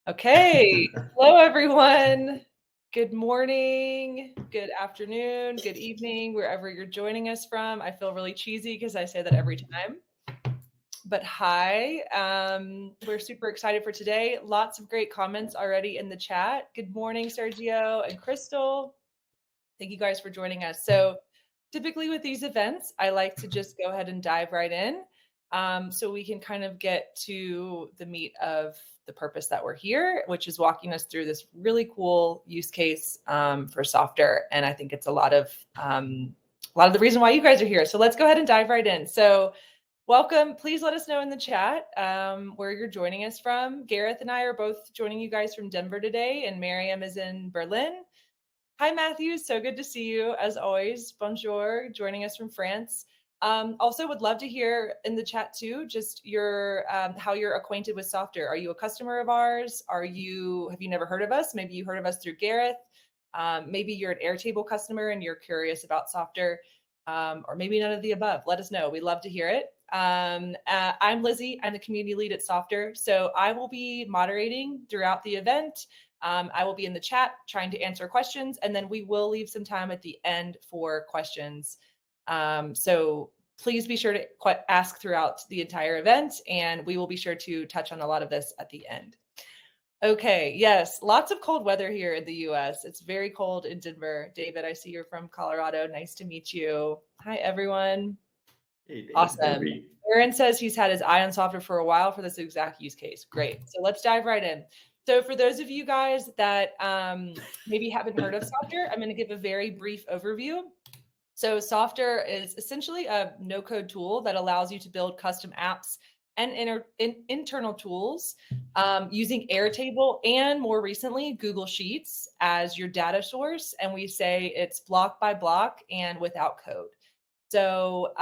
Okay. Hello, everyone. Good morning, good afternoon, good evening, wherever you're joining us from. I feel really cheesy because I say that every time. But hi, we're super excited for today. Lots of great comments already in the chat. Good morning, Sergio and Crystal. Thank you guys for joining us. So typically with these events, I like to just go ahead and dive right in so we can kind of get to the meat of the purpose that we're here, which is walking us through this really cool use case for Softr. And I think it's a lot of the reason why you guys are here. So let's go ahead and dive right in. So welcome. Please let us know in the chat where you're joining us from. Gareth and I are both joining you guys from Denver today, and Mariam is in Berlin. Hi, Matthew. So good to see you, as always. Bonjour, joining us from France. Also, would love to hear in the chat, too, just your how you're acquainted with Softr. Are you a customer of ours? Have you never heard of us? Maybe you heard of us through Gareth. Maybe you're an Airtable customer and you're curious about Softr, or maybe none of the above. Let us know. We'd love to hear it. I'm Lizzie. I'm the community lead at Softr. So I will be moderating throughout the event. I will be in the chat trying to answer questions, and then we will leave some time at the end for questions. So please be sure to ask throughout the entire event, and we will be sure to touch on a lot of this at the end. Okay, yes, lots of cold weather here in the US. It's very cold in Denver. David, I see you're from Colorado. Nice to meet you. Hi, everyone. Hey, David, awesome. Aaron says he's had his eye on Softr for a while for this exact use case. Great. So let's dive right in. So for those of you guys that maybe haven't heard of Softr, I'm going to give a very brief overview. So Softr is essentially a no-code tool that allows you to build custom apps and internal tools using Airtable and more recently Google Sheets as your data source. And we say it's block by block and without code. So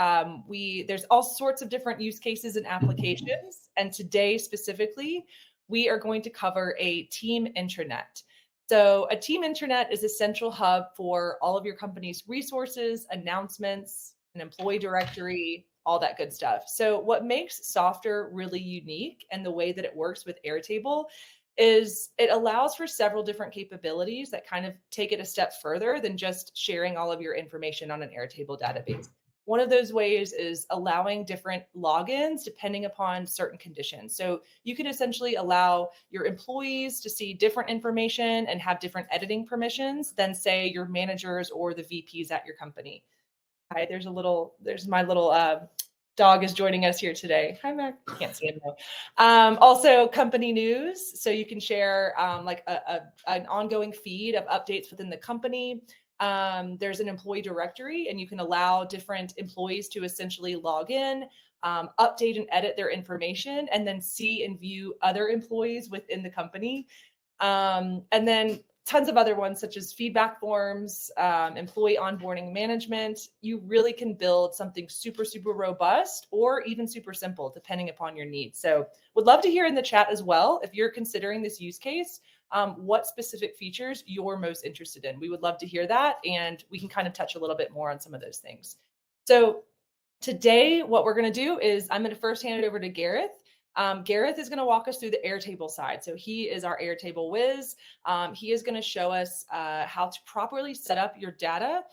there's all sorts of different use cases and applications. And today specifically, we are going to cover a Team Intranet. So a Team Intranet is a central hub for all of your company's resources, announcements, an employee directory, all that good stuff. So what makes Softr really unique and the way that it works with Airtable is it allows for several different capabilities that kind of take it a step further than just sharing all of your information on an Airtable database. One of those ways is allowing different logins depending upon certain conditions. So you can essentially allow your employees to see different information and have different editing permissions than, say, your managers or the VPs at your company. Hi, there's my little dog is joining us here today. Hi, Mac. Can't see him though. Also, company news. So you can share like an ongoing feed of updates within the company. There's an employee directory, and you can allow different employees to essentially log in, update and edit their information, and then see and view other employees within the company. And then tons of other ones such as feedback forms, employee onboarding management. You really can build something super, super robust or even super simple depending upon your needs. So would love to hear in the chat as well, if you're considering this use case, what specific features you're most interested in. We would love to hear that, and we can kind of touch a little bit more on some of those things. So today, what we're going to do is I'm going to first hand it over to Gareth. Gareth is going to walk us through the Airtable side. So he is our Airtable whiz. He is going to show us how to properly set up your data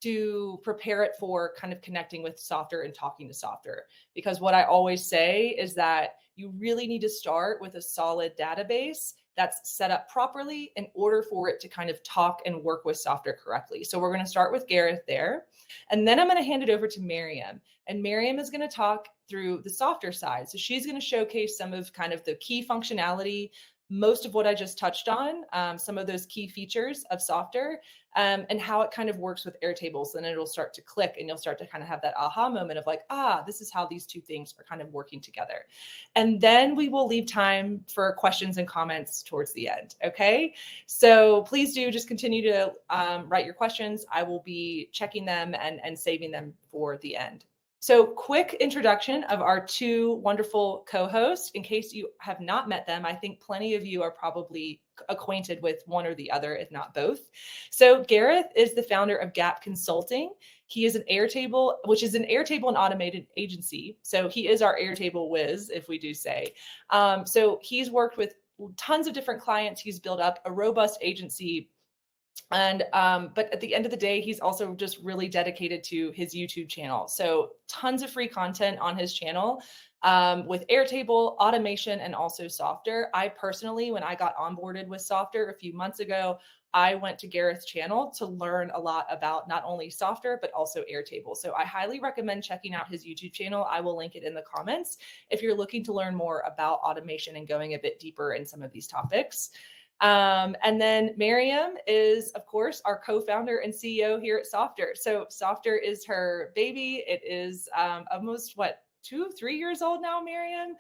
to prepare it for kind of connecting with Softr and talking to Softr. Because what I always say is that you really need to start with a solid database that's set up properly in order for it to kind of talk and work with Softr correctly. So we're going to start with Gareth there. And then I'm going to hand it over to Mariam. And Mariam is going to talk through the Softr side. So she's going to showcase some of kind of the key functionality, most of what I just touched on, some of those key features of Softr, and how it kind of works with Airtable. So then it'll start to click and you'll start to kind of have that aha moment of like, this is how these two things are kind of working together. And then we will leave time for questions and comments towards the end. Okay. So please do just continue to write your questions. I will be checking them and saving them for the end. So quick introduction of our two wonderful co-hosts. In case you have not met them, I think plenty of you are probably acquainted with one or the other, if not both. So Gareth is the founder of Gap Consulting. He is an Airtable, which is an Airtable and automated agency. So he is our Airtable whiz, if we do say. So he's worked with tons of different clients. He's built up a robust agency. And but at the end of the day, he's also just really dedicated to his YouTube channel. So tons of free content on his channel with Airtable, automation, and also Softr. I personally, when I got onboarded with Softr a few months ago, I went to Gareth's channel to learn a lot about not only Softr, but also Airtable. So I highly recommend checking out his YouTube channel. I will link it in the comments if you're looking to learn more about automation and going a bit deeper in some of these topics. And then Mariam is, of course, our co-founder and CEO here at Softr. So Softr is her baby. It is almost 2-3 years old now, Mariam.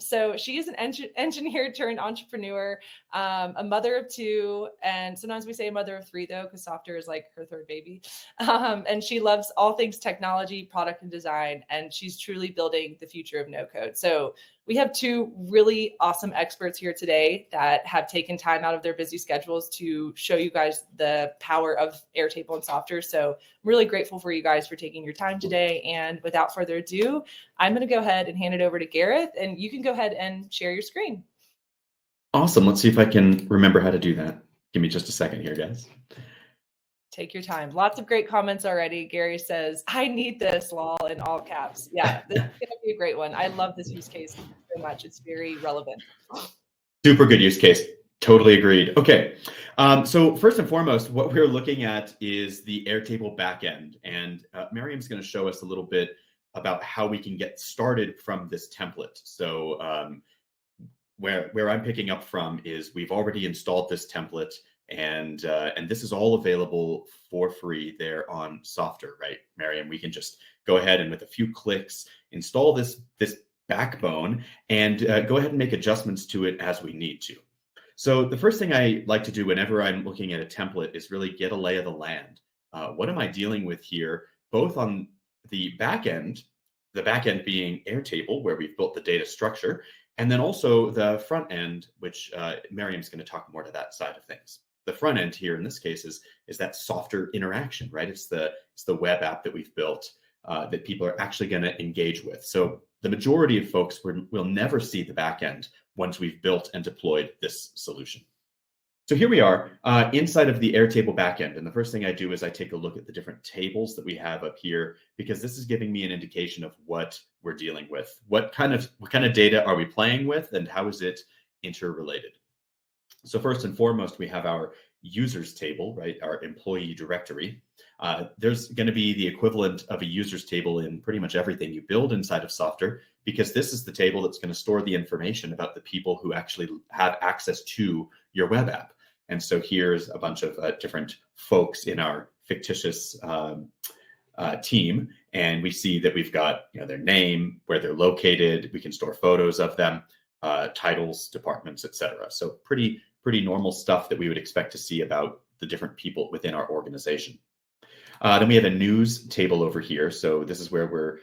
So she is an engineer turned entrepreneur, a mother of 2, and sometimes we say a mother of 3 though, because Softr is like her 3rd baby. And she loves all things technology, product, and design, and she's truly building the future of no code. So we have 2 really awesome experts here today that have taken time out of their busy schedules to show you guys the power of Airtable and Softr. So I'm really grateful for you guys for taking your time today. And without further ado, I'm going to go ahead and hand it over to Gareth, and you can go ahead and share your screen. Awesome. Let's see if I can remember how to do that. Give me just a second here, guys. Take your time. Lots of great comments already. Gary says, I need this, lol, in all caps. Yeah, this is going to be a great one. I love this use case so much. It's very relevant. Super good use case. Totally agreed. Okay. So first and foremost, what we're looking at is the Airtable backend. And Mariam's going to show us a little bit about how we can get started from this template. So where I'm picking up from is we've already installed this template, and this is all available for free there on Softr, right, Mariam? We can just go ahead and with a few clicks install this backbone and go ahead and make adjustments to it as we need to. So the first thing I like to do whenever I'm looking at a template is really get a lay of the land. What am I dealing with here, both on the back end being Airtable, where we've built the data structure, and then also the front end, which Mariam's going to talk more to that side of things. The front end here in this case is that Softr interaction, right? It's the web app that we've built that people are actually going to engage with. So the majority of folks will never see the back end once we've built and deployed this solution. So here we are inside of the Airtable backend. And the first thing I do is I take a look at the different tables that we have up here, because this is giving me an indication of what we're dealing with. What kind of data are we playing with, and how is it interrelated? So first and foremost, we have our users table, right? Our employee directory. There's going to be the equivalent of a users table in pretty much everything you build inside of Softr, because this is the table that's going to store the information about the people who actually have access to your web app. And so here's a bunch of different folks in our fictitious team, and we see that we've got their name, where they're located. We can store photos of them, titles, departments, etc. So pretty normal stuff that we would expect to see about the different people within our organization. Then we have a news table over here. So this is where we're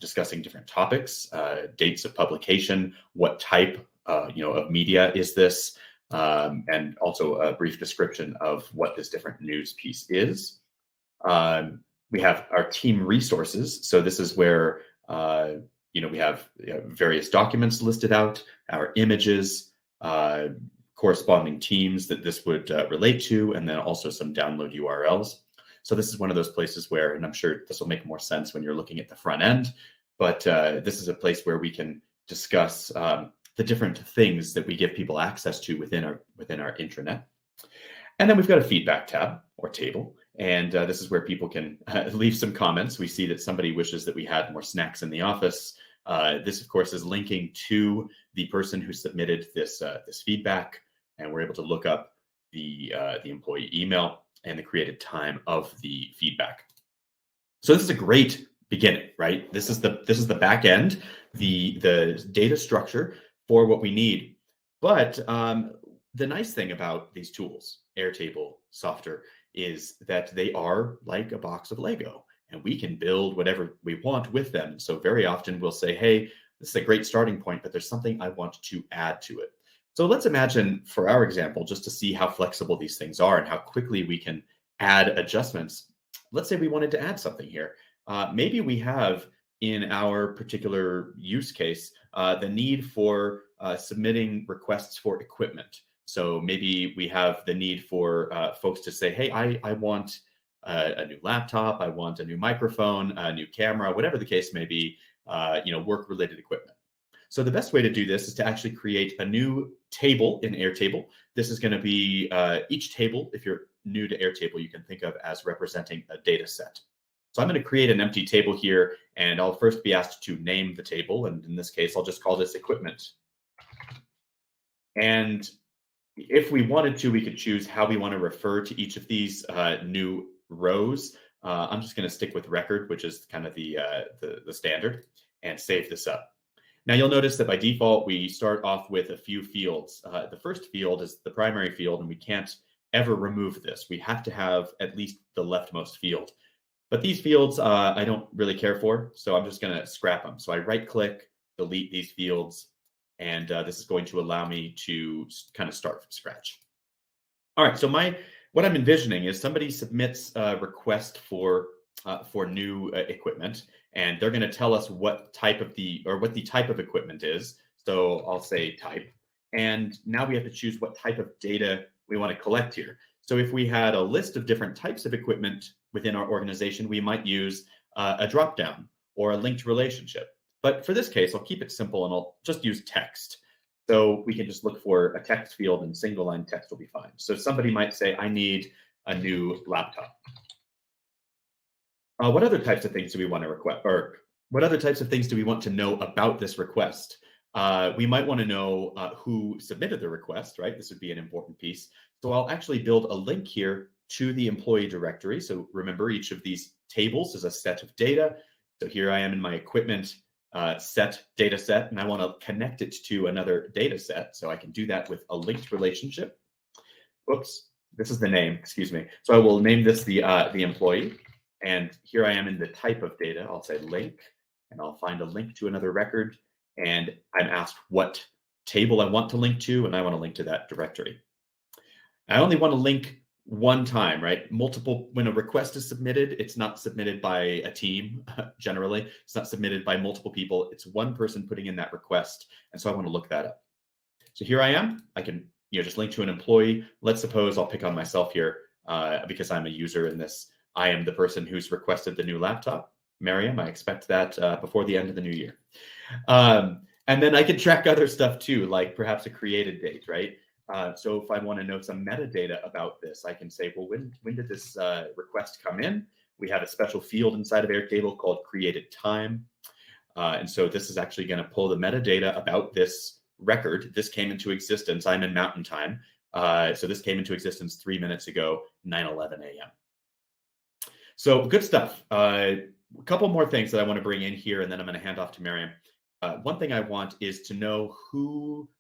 discussing different topics, dates of publication, what type of media is this, and also a brief description of what this different news piece is. We have our team resources. So this is where we have various documents listed out, our images, corresponding teams that this would relate to, and then also some download URLs. So this is one of those places where, and I'm sure this will make more sense when you're looking at the front end, but this is a place where we can discuss the different things that we give people access to within our intranet. And then we've got a feedback tab or table, and this is where people can leave some comments. We see that somebody wishes that we had more snacks in the office. This, of course, is linking to the person who submitted this feedback, and we're able to look up the employee email and the created time of the feedback. So this is a great beginning, right? This is the back end, the data structure for what we need. But the nice thing about these tools, Airtable, Softr, is that they are like a box of Lego, and we can build whatever we want with them. So very often we'll say, hey, this is a great starting point, but there's something I want to add to it. So let's imagine, for our example, just to see how flexible these things are and how quickly we can add adjustments. Let's say we wanted to add something here. Maybe we have in our particular use case the need for submitting requests for equipment. So maybe we have the need for folks to say, hey, I want a new laptop, I want a new microphone, a new camera, whatever the case may be, work-related equipment. So the best way to do this is to actually create a new table in Airtable. This is going to be each table, if you're new to Airtable, you can think of as representing a data set. So I'm going to create an empty table here, and I'll first be asked to name the table. And in this case, I'll just call this equipment. And if we wanted to, we could choose how we want to refer to each of these new rows. I'm just going to stick with record, which is kind of the standard, and save this up. Now you'll notice that by default, we start off with a few fields. The first field is the primary field, and we can't ever remove this. We have to have at least the leftmost field. But these fields, I don't really care for, so I'm just going to scrap them. So I right-click, delete these fields, and this is going to allow me to kind of start from scratch. All right, so what I'm envisioning is somebody submits a request for new equipment, and they're going to tell us what the type of equipment is. So I'll say type, and now we have to choose what type of data we want to collect here. So if we had a list of different types of equipment within our organization, we might use a dropdown or a linked relationship. But for this case, I'll keep it simple and I'll just use text. So we can just look for a text field, and single line text will be fine. So somebody might say, I need a new laptop. What other types of things do we want to request, or what other types of things do we want to know about this request? We might want to know who submitted the request, right? This would be an important piece. So I'll actually build a link here to the employee directory. So remember, each of these tables is a set of data. So here I am in my equipment data set, and I want to connect it to another data set. So I can do that with a linked relationship. Oops, this is the name, excuse me. So I will name this the employee. And here I am in the type of data. I'll say link, and I'll find a link to another record. And I'm asked what table I want to link to, and I want to link to that directory. I only want to link one time, right? When a request is submitted, it's not submitted by a team, generally. It's not submitted by multiple people. It's one person putting in that request. And so I want to look that up. So here I am. I can just link to an employee. Let's suppose I'll pick on myself here because I'm a user in this. I am the person who's requested the new laptop. Mariam, I expect that before the end of the new year. And then I can track other stuff too, like perhaps a created date, right? So if I want to know some metadata about this, I can say, well, when did this request come in? We have a special field inside of Airtable called created time. And so this is actually going to pull the metadata about this record. This came into existence. I'm in Mountain Time. So this came into existence 3 minutes ago, 9:11 a.m. So good stuff. A couple more things that I want to bring in here, and then I'm going to hand off to Mariam. One thing I want is to know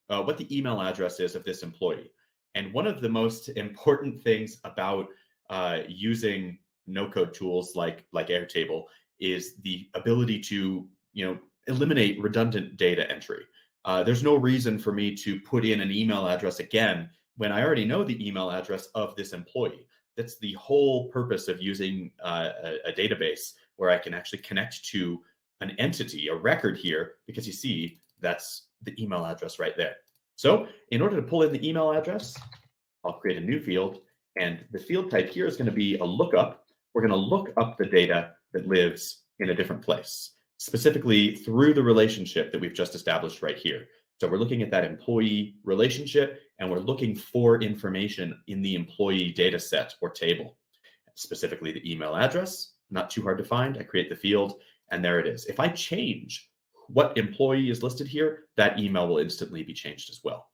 what the email address is of this employee. And one of the most important things about using no-code tools like Airtable is the ability to eliminate redundant data entry. There's no reason for me to put in an email address again when I already know the email address of this employee. That's the whole purpose of using a database where I can actually connect to an entity, a record here, because you see that's the email address right there. So in order to pull in the email address, I'll create a new field, and the field type here is going to be a lookup. We're going to look up the data that lives in a different place, specifically through the relationship that we've just established right here. So we're looking at that employee relationship, and we're looking for information in the employee data set or table, specifically the email address. Not too hard to find. I create the field, and there it is. If I change what employee is listed here, that email will instantly be changed as well.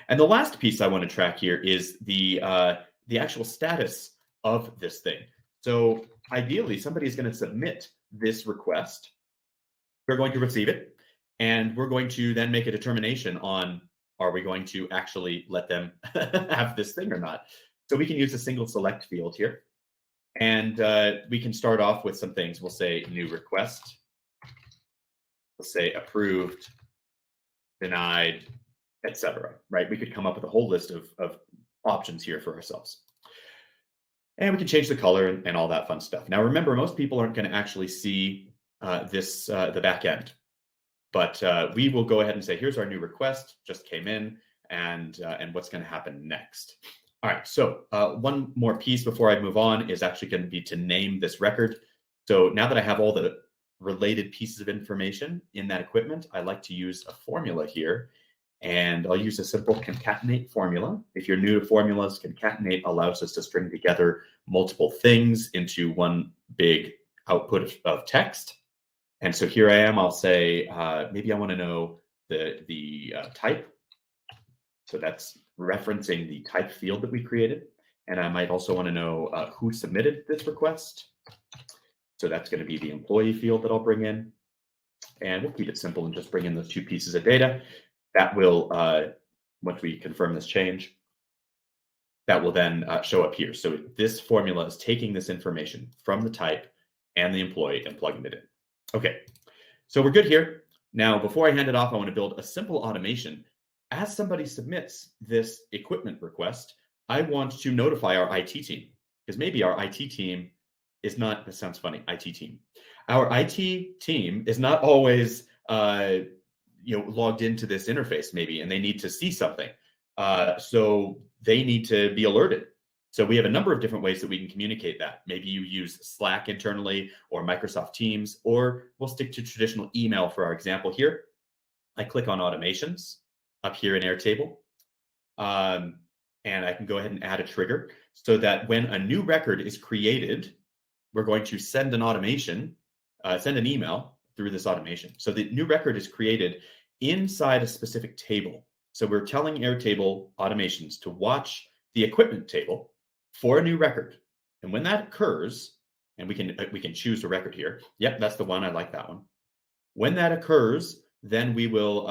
And the last piece I want to track here is the actual status of this thing. So ideally, somebody is going to submit this request. We're going to receive it, and we're going to then make a determination on, are we going to actually let them have this thing or not? So we can use a single select field here. And we can start off with some things. We'll say new request. We'll say approved, denied, etc. Right? We could come up with a whole list of options here for ourselves. And we can change the color and all that fun stuff. Now, remember, most people aren't going to actually see the back end. But we will go ahead and say, here's our new request, just came in, and what's going to happen next. All right, so one more piece before I move on is actually going to be to name this record. So now that I have all the related pieces of information in that equipment, I like to use a formula here. And I'll use a simple concatenate formula. If you're new to formulas, concatenate allows us to string together multiple things into one big output of text. And so here I am, I'll say, maybe I want to know the type. So that's referencing the type field that we created. And I might also want to know who submitted this request. So that's going to be the employee field that I'll bring in. And we'll keep it simple and just bring in those two pieces of data. That will, once we confirm this change, that will then show up here. So this formula is taking this information from the type and the employee and plugging it in. Okay, so we're good here. Now, before I hand it off, I want to build a simple automation. As somebody submits this equipment request, I want to notify our IT team, because maybe our IT team is not, that sounds funny, IT team. Our IT team is not always logged into this interface maybe, and they need to see something. So they need to be alerted. So we have a number of different ways that we can communicate that. Maybe you use Slack internally or Microsoft Teams, or we'll stick to traditional email for our example here. I click on automations up here in Airtable, and I can go ahead and add a trigger so that when a new record is created, we're going to send an automation, send an email through this automation. So the new record is created inside a specific table. So we're telling Airtable automations to watch the equipment table for a new record. And when that occurs, and we can choose a record here. Yep, that's the one. I like that one. When that occurs, then we will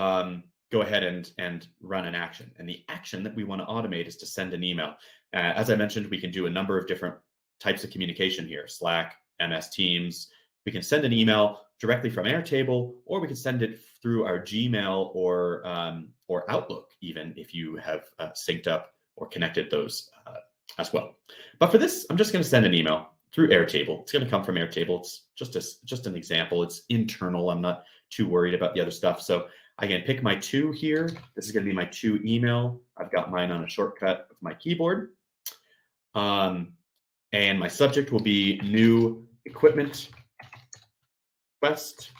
go ahead and run an action. And the action that we want to automate is to send an email. As I mentioned, we can do a number of different types of communication here: Slack, MS Teams. We can send an email directly from Airtable, or we can send it through our Gmail or Outlook, even if you have synced up or connected those as well. But for this, I'm just going to send an email through Airtable. It's going to come from Airtable. It's just an example. It's internal. I'm not too worried about the other stuff. So I can pick my to here. This is going to be my to email. I've got mine on a shortcut of my keyboard. And my subject will be new equipment request.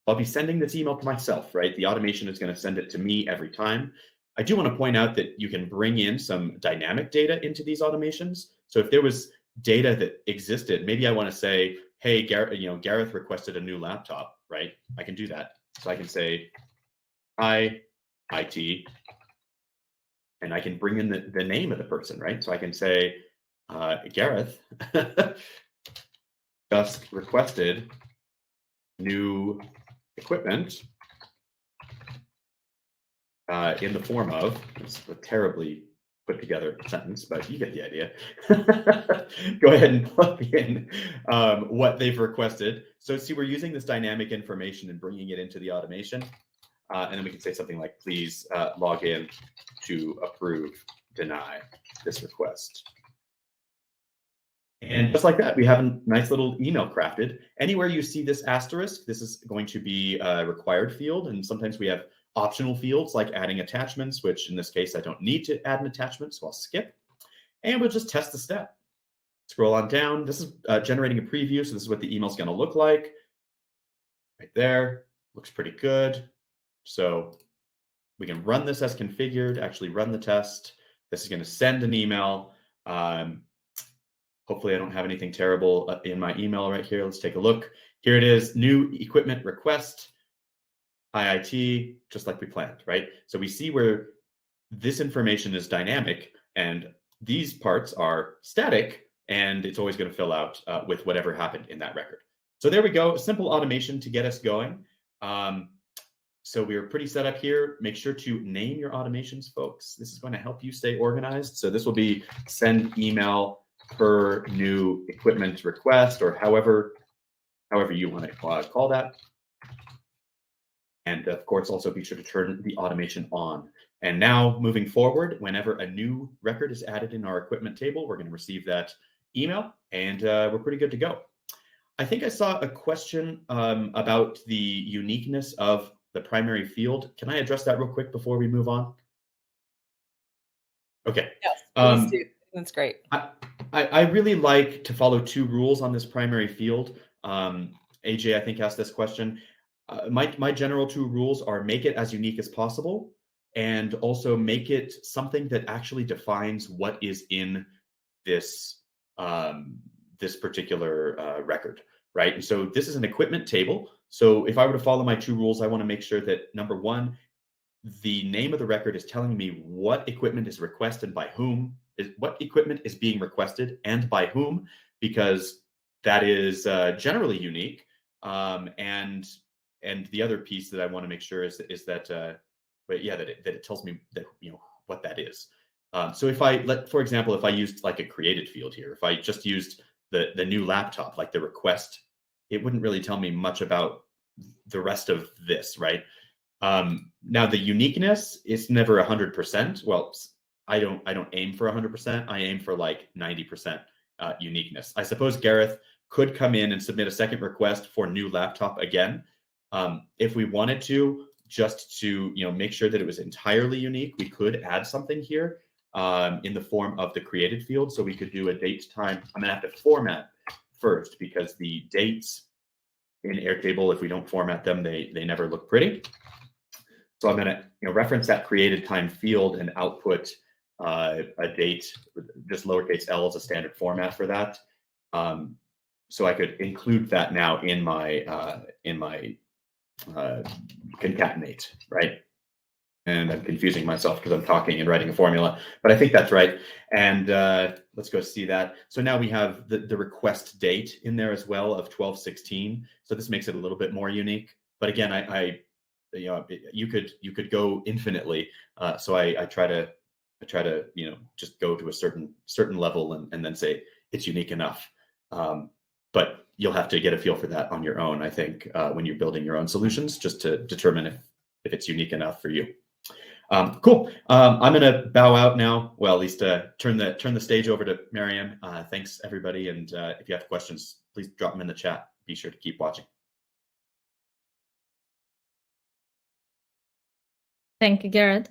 I'll be sending this email to myself, right? The automation is going to send it to me every time. I do want to point out that you can bring in some dynamic data into these automations. So if there was data that existed, maybe I want to say, hey, Gareth requested a new laptop, right? I can do that. So I can say, hi, IT, and I can bring in the name of the person, right? So I can say, Gareth just requested new equipment in the form of, it's a terribly put together sentence, but you get the idea. Go ahead and plug in what they've requested. So see, we're using this dynamic information and bringing it into the automation. And then we can say something like, please log in to approve, deny this request. And just like that, we have a nice little email crafted. Anywhere you see this asterisk, this is going to be a required field. And sometimes we have optional fields like adding attachments, which in this case, I don't need to add an attachment, so I'll skip. And we'll just test the step. Scroll on down. This is generating a preview, so this is what the email is going to look like. Right there. Looks pretty good. So we can run this as configured, actually run the test. This is going to send an email. Hopefully I don't have anything terrible in my email right here. Let's take a look. Here it is, new equipment request, IIT, just like we planned, right? So we see where this information is dynamic and these parts are static, and it's always going to fill out with whatever happened in that record. So there we go, a simple automation to get us going. So we're pretty set up here. Make sure to name your automations, folks. This is going to help you stay organized. So this will be send email per new equipment request, or however you want to call that. And of course, also be sure to turn the automation on. And now moving forward, whenever a new record is added in our equipment table, we're going to receive that email, and we're pretty good to go. I think I saw a question about the uniqueness of the primary field. Can I address that real quick before we move on? Okay. Yes, please do. That's great. I really like to follow two rules on this primary field. AJ, I think, asked this question. My general two rules are make it as unique as possible, and also make it something that actually defines what is in this this particular record, right? And so this is an equipment table. So if I were to follow my two rules, I want to make sure that number one, the name of the record is telling me what equipment is requested by whom, what equipment is being requested and by whom, because that is generally unique. And the other piece that I want to make sure is that it tells me that, you know, what that is. So if for example, if I used like a created field here, if I just used the new laptop, like the request, it wouldn't really tell me much about the rest of this, right? Now the uniqueness is never 100%. Well, I don't aim for 100%. I aim for like 90% uniqueness. I suppose Gareth could come in and submit a second request for new laptop again, if we wanted to, just to, you know, make sure that it was entirely unique. We could add something here in the form of the created field. So we could do a date time. I'm gonna have to format first because the dates in Airtable, if we don't format them, they never look pretty. So I'm going to, you know, reference that created time field and output a date, just lowercase l as a standard format for that. So I could include that now in my concatenate, right? And I'm confusing myself because I'm talking and writing a formula, but I think that's right. And let's go see that. So now we have the request date in there as well of 12/16. So this makes it a little bit more unique. But again, you know, you could go infinitely. So I try to, you know, just go to a certain level and then say it's unique enough. But you'll have to get a feel for that on your own, I think, when you're building your own solutions, just to determine if it's unique enough for you. Cool. I'm going to bow out now. Well, at least turn the stage over to Mariam. Thanks, everybody. And if you have questions, please drop them in the chat. Be sure to keep watching. Thank you, Gareth.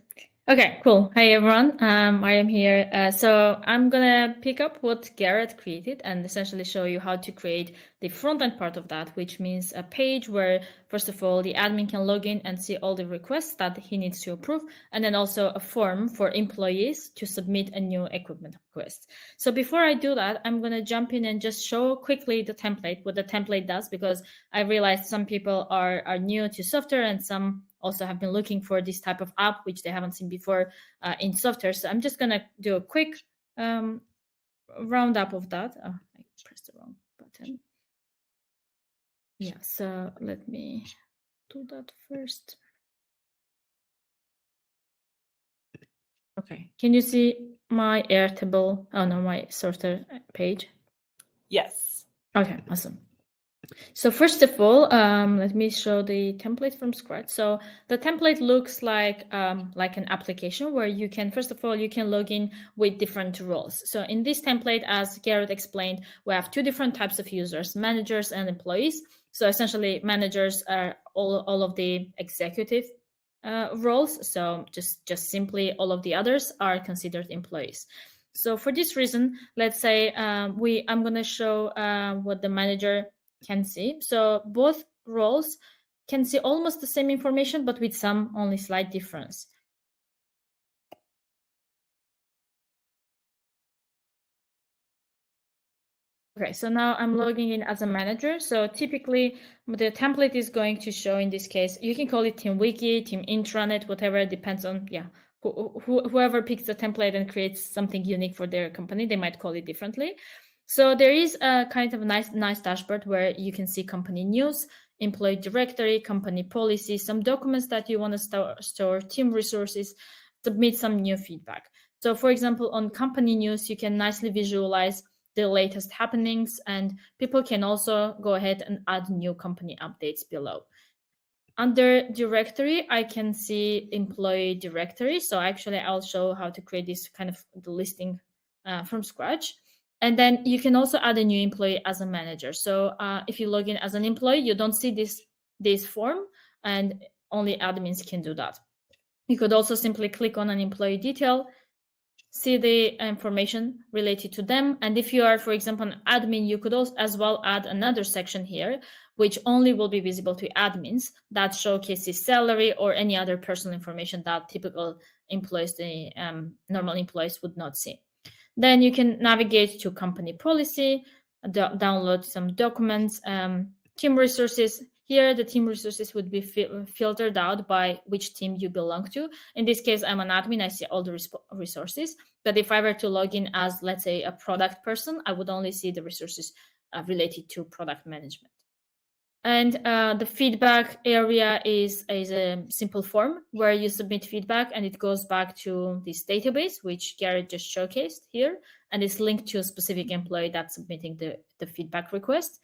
Okay, cool. Hi, everyone. I am here. So I'm going to pick up what Gareth created and essentially show you how to create the front-end part of that, which means a page where, first of all, the admin can log in and see all the requests that he needs to approve, and then also a form for employees to submit a new equipment request. So before I do that, I'm going to jump in and just show quickly the template, what the template does, because I realized some people are new to Softr and some also have been looking for this type of app, which they haven't seen before in Softr. So I'm just going to do a quick roundup of that. Oh, I pressed the wrong button. Yeah, so let me do that first. Okay, can you see my Airtable? Oh no, my Softr page. Yes. Okay, awesome. So first of all, let me show the template from scratch. So the template looks like an application where you can, first of all, you can log in with different roles. So in this template, as Gareth explained, we have two different types of users, managers and employees. So essentially, managers are all of the executive roles. So just simply all of the others are considered employees. So for this reason, let's say I'm going to show what the manager can see. So both roles can see almost the same information, but with some only slight difference. Okay, so now I'm logging in as a manager. So typically the template is going to show, in this case, you can call it Team Wiki, Team Intranet, whatever, it depends on, whoever picks the template and creates something unique for their company, they might call it differently. So there is a kind of nice dashboard where you can see company news, employee directory, company policy, some documents that you want to store, team resources, submit some new feedback. So for example, on company news, you can nicely visualize the latest happenings, and people can also go ahead and add new company updates below. Under directory, I can see employee directory. So actually, I'll show how to create this kind of the listing from scratch. And then you can also add a new employee as a manager. So if you log in as an employee, you don't see this form. And only admins can do that. You could also simply click on an employee detail, see the information related to them. And if you are, for example, an admin, you could also as well add another section here, which only will be visible to admins, that showcases salary or any other personal information that typical employees, the normal employees, would not see. Then you can navigate to company policy, download some documents, team resources. Here, the team resources would be filtered out by which team you belong to. In this case, I'm an admin, I see all the resources. But if I were to log in as, let's say, a product person, I would only see the resources related to product management. And the feedback area is a simple form where you submit feedback, and it goes back to this database, which Gareth just showcased here, and is linked to a specific employee that's submitting the feedback request.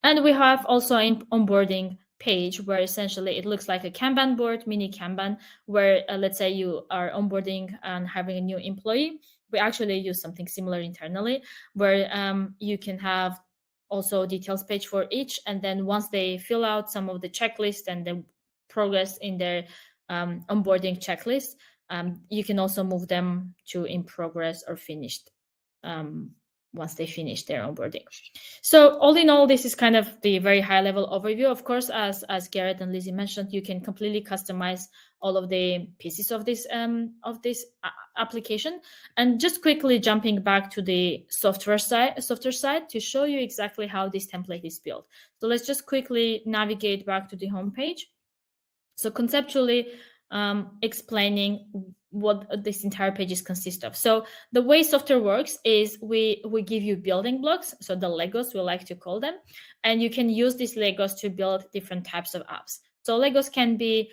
And we have also an onboarding page where essentially it looks like a Kanban board, mini Kanban, where let's say you are onboarding and having a new employee. We actually use something similar internally, where you can have also details page for each, and then once they fill out some of the checklist and the progress in their onboarding checklist, you can also move them to in progress or finished once they finish their onboarding. So all in all, this is kind of the very high level overview. Of course, as Gareth and Lizzie mentioned, you can completely customize all of the pieces of this application. And just quickly jumping back to the software side to show you exactly how this template is built. So let's just quickly navigate back to the home page. So conceptually, explaining what this entire pages consist of. So the way Softr works is we give you building blocks, so the Legos we like to call them, and you can use these Legos to build different types of apps. So Legos can be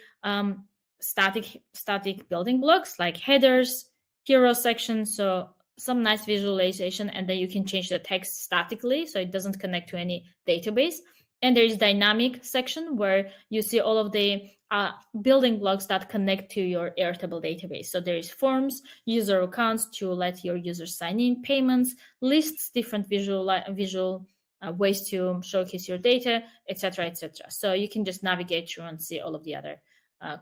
static building blocks like headers, hero sections, so some nice visualization, and then you can change the text statically so it doesn't connect to any database. And there is dynamic section where you see all of the building blocks that connect to your Airtable database. So there is forms, user accounts to let your users sign in, payments, lists, different visual ways to showcase your data, etc., etc. So you can just navigate through and see all of the other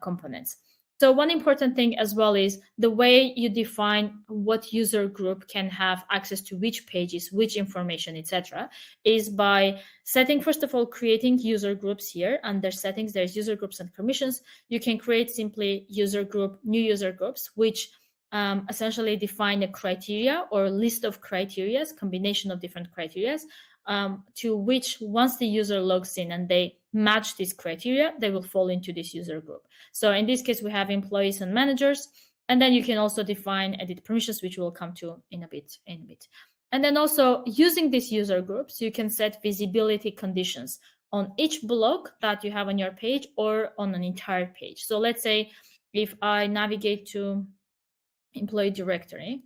components. So one important thing as well is the way you define what user group can have access to which pages, which information, etc., is by setting, first of all, creating user groups here. Under settings, there's user groups and permissions. You can create simply user group, new user groups, which essentially define a criteria or list of criteria, combination of different criteria, to which once the user logs in and they match this criteria, they will fall into this user group. So in this case, we have employees and managers, and then you can also define edit permissions, which we'll come to in a bit. And then also using these user groups, you can set visibility conditions on each block that you have on your page or on an entire page. So let's say if I navigate to employee directory,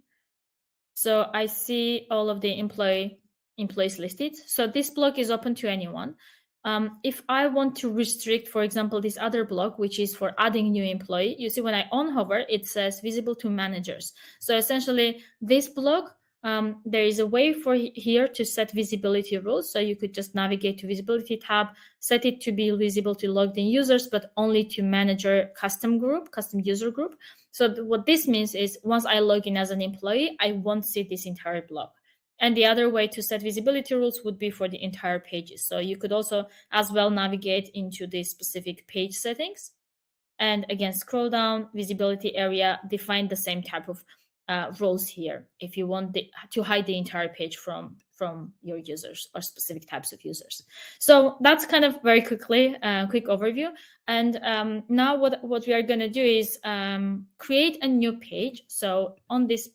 so I see all of the employees listed. So this block is open to anyone. If I want to restrict, for example, this other block, which is for adding new employee, you see when I hover, it says visible to managers. So essentially this block, there is a way for here to set visibility rules. So you could just navigate to visibility tab, set it to be visible to logged in users, but only to manager custom user group. So what this means is once I log in as an employee, I won't see this entire block. And the other way to set visibility rules would be for the entire pages. So you could also as well navigate into the specific page settings. And again, scroll down, visibility area, define the same type of roles here if you want to hide the entire page from your users or specific types of users. So that's kind of very quickly, quick overview. And now what we are going to do is create a new page. So on this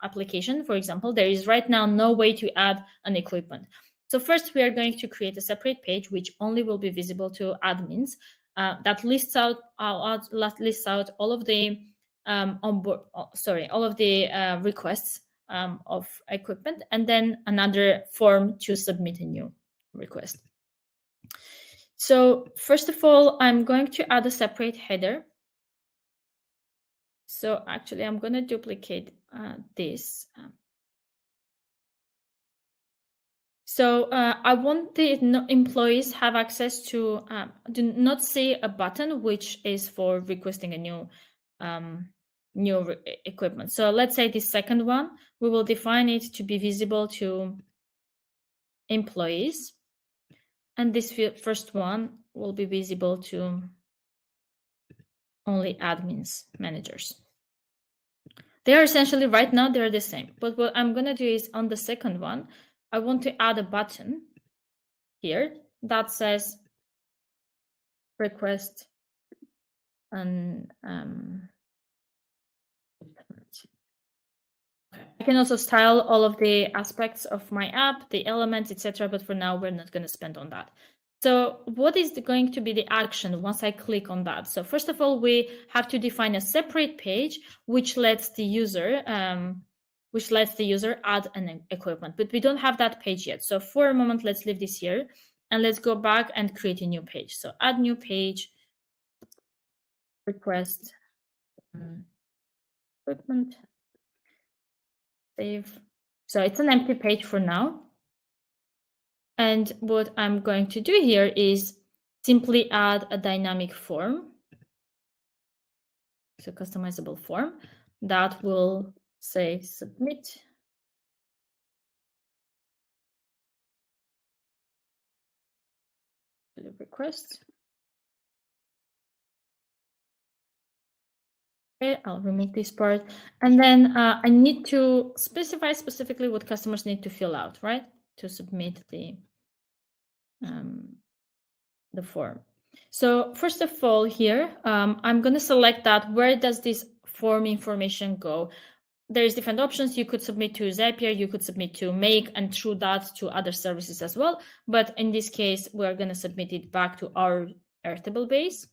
application, for example, there is right now no way to add an equipment. So first we are going to create a separate page which only will be visible to admins that lists out all of the all of the requests of equipment, and then another form to submit a new request. So first of all, I'm going to add a separate header. So actually, I'm going to duplicate this. So I want the employees have access to do not see a button which is for requesting a new equipment. So let's say the second one, we will define it to be visible to employees, and this first one will be visible to only admins, managers. They are essentially right now they're the same, but what I'm gonna do is on the second one, I want to add a button here that says request and I can also style all of the aspects of my app, the elements, etc. But for now, we're not going to spend on that. So what is going to be the action once I click on that? So first of all, we have to define a separate page which lets the user add an equipment, but we don't have that page yet. So for a moment, let's leave this here and let's go back and create a new page. So add new page, request equipment, save. So it's an empty page for now. And what I'm going to do here is simply add a dynamic form. So customizable form that will say submit. Request. Okay, I'll remove this part. And then I need to specify specifically what customers need to fill out, right? To submit the form. So first of all here, I'm going to select that. Where does this form information go? There's different options. You could submit to Zapier, you could submit to Make, and through that to other services as well. But in this case, we're going to submit it back to our Airtable base.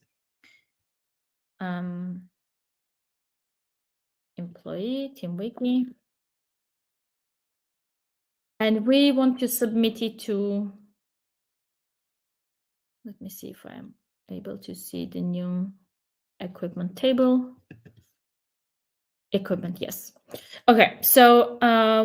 Employee, Team Wiki. And we want to submit it to, let me see if I'm able to see the new equipment table. Equipment, yes. Okay, so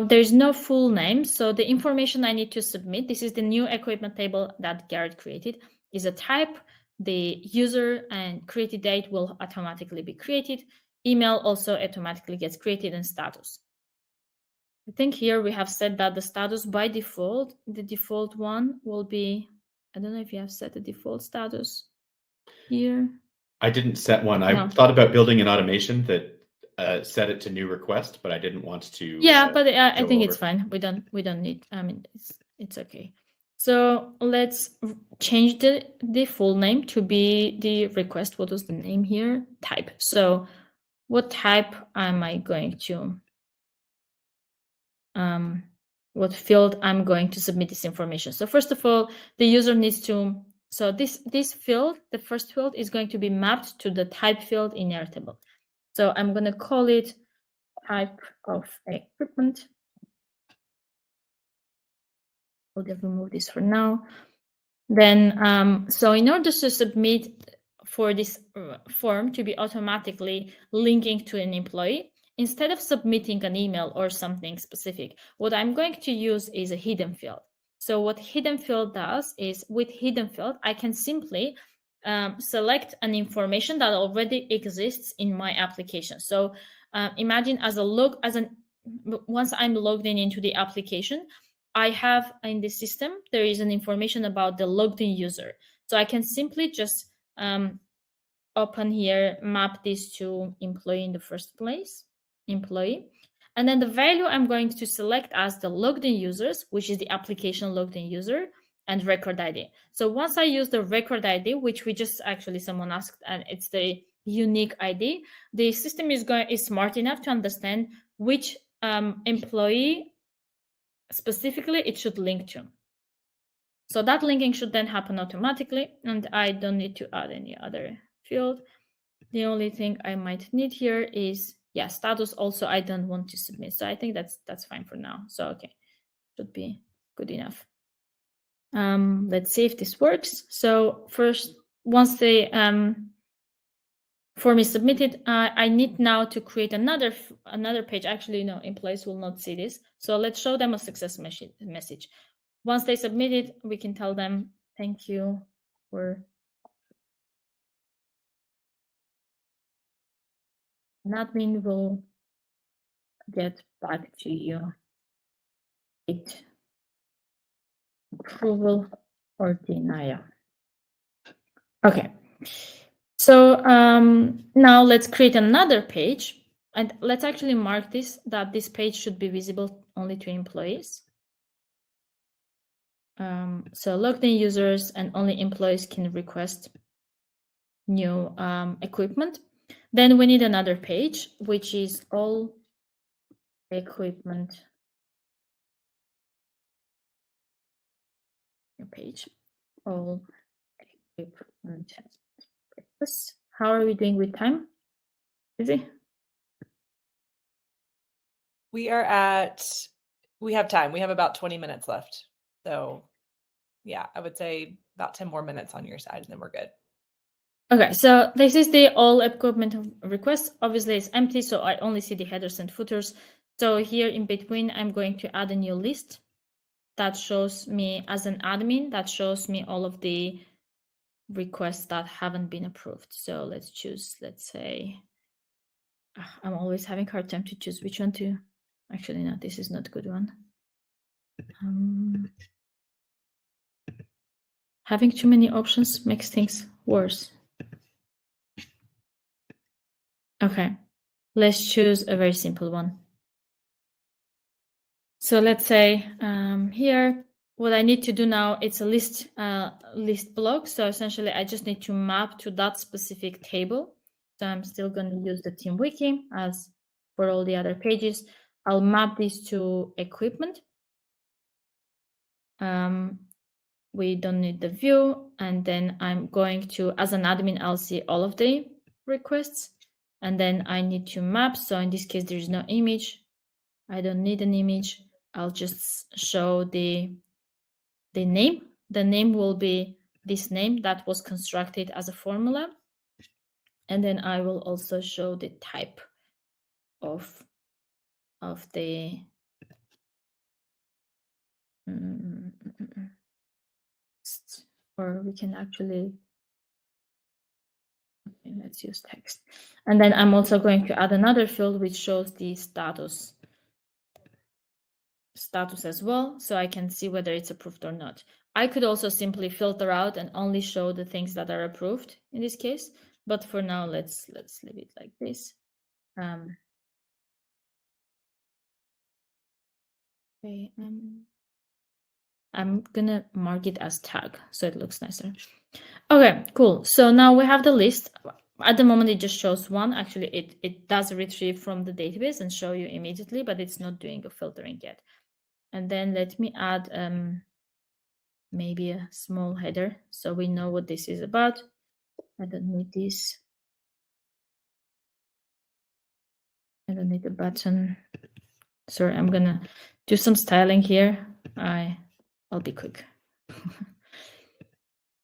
there's no full name. So the information I need to submit, this is the new equipment table that Gareth created, is a type. The user and created date will automatically be created. Email also automatically gets created, and status. I think here we have said that the status by default, the default one will be, I don't know if you have set a default status here. I didn't set one. I thought about building an automation that set it to new request, but I didn't want to. Yeah, but I think it's fine. We don't need. I mean, it's okay. So let's change the full name to be the request. What was the name here? Type. So what type am I going to? What field I'm going to submit this information. So first of all, the user needs to. So this field, the first field, is going to be mapped to the type field in Airtable. So I'm going to call it type of equipment. We'll just remove this for now. Then, so in order to submit for this form to be automatically linking to an employee, instead of submitting an email or something specific, what I'm going to use is a hidden field. So what hidden field does is, with hidden field, I can simply select an information that already exists in my application. So imagine once I'm logged into the application, I have in the system, there is an information about the logged in user. So I can simply just open here, map this to employee in the first place, employee. And then the value I'm going to select as the logged in users, which is the application logged in user, and record ID. So once I use the record ID, which we just actually someone asked, and it's the unique ID, the system is smart enough to understand which employee specifically it should link to. So that linking should then happen automatically, and I don't need to add any other field. The only thing I might need here is, yeah, status also I don't want to submit. So I think that's fine for now. So okay, should be good enough. Let's see if this works. So first, once the form is submitted, I need now to create another page. Actually, no, employees will not see this. So let's show them a success message. once they submit it, we can tell them, thank you for an admin will get back to you with approval or denial. Okay, so now let's create another page, and let's actually mark this, that this page should be visible only to employees. So logged in users and only employees can request new equipment. Then we need another page, which is all equipment page. All equipment. How are we doing with time? Busy? We have time. We have about 20 minutes left. So yeah, I would say about 10 more minutes on your side and then we're good. Okay, so this is the all equipment request. Obviously it's empty, so I only see the headers and footers. So here in between, I'm going to add a new list that shows me, as an admin, that shows me all of the requests that haven't been approved. So let's choose, let's say, I'm always having a hard time to choose which one to, actually no, this is not a good one. Having too many options makes things worse. Okay, let's choose a very simple one. So let's say here, what I need to do now, it's a list block. So essentially, I just need to map to that specific table. So I'm still going to use the Team Wiki as for all the other pages. I'll map this to equipment. We don't need the view. And then I'm going to, as an admin, I'll see all of the requests. And then I need to map. So in this case, there's no image. I don't need an image. I'll just show the name. The name will be this name that was constructed as a formula. And then I will also show the type of the or we can actually, okay, let's use text. And then I'm also going to add another field which shows the status as well, so I can see whether it's approved or not. I could also simply filter out and only show the things that are approved in this case, but for now let's leave it like this. Okay, I'm gonna mark it as tag so it looks nicer. Okay, cool. So now we have the list. At the moment it just shows one. Actually it does retrieve from the database and show you immediately, but it's not doing a filtering yet. And then let me add maybe a small header so we know what this is about. I don't need this. I don't need a button. Sorry, I'm gonna do some styling here. I'll be quick.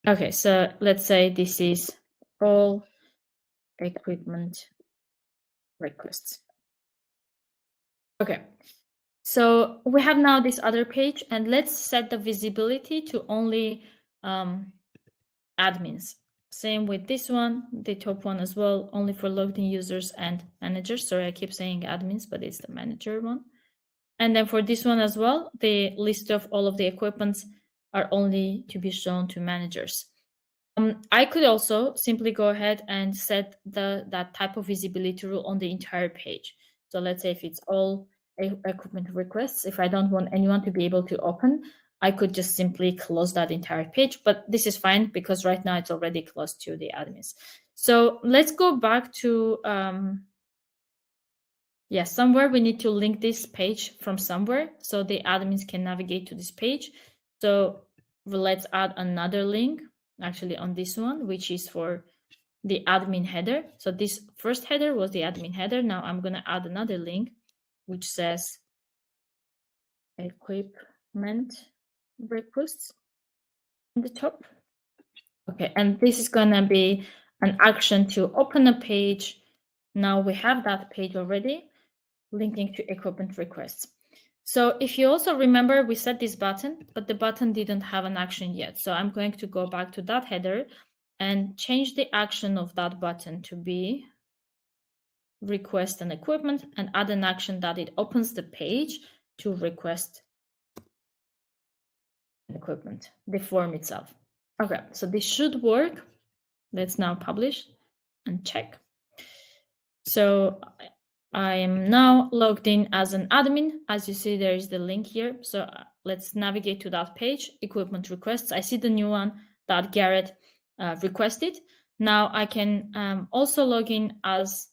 Okay, so let's say this is all equipment requests. Okay. So we have now this other page, and let's set the visibility to only admins. Same with this one, the top one as well, only for logged in users and managers. Sorry, I keep saying admins, but it's the manager one. And then for this one as well, the list of all of the equipments are only to be shown to managers. I could also simply go ahead and set that type of visibility rule on the entire page. So let's say if it's all equipment requests, if I don't want anyone to be able to open, I could just simply close that entire page, but this is fine because right now it's already closed to the admins. So let's go back to, somewhere we need to link this page from somewhere so the admins can navigate to this page. So let's add another link actually on this one, which is for the admin header. So this first header was the admin header. Now I'm going to add another link which says equipment requests on the top. Okay, and this is going to be an action to open a page. Now we have that page already linking to equipment requests. So if you also remember, we set this button, but the button didn't have an action yet. So I'm going to go back to that header and change the action of that button to be request an equipment and add an action that it opens the page to request equipment, the form itself. Okay, so this should work. Let's now publish and check. So I am now logged in as an admin. As you see, there is the link here. So let's navigate to that page, equipment requests. I see the new one that Gareth requested. Now I can also log in as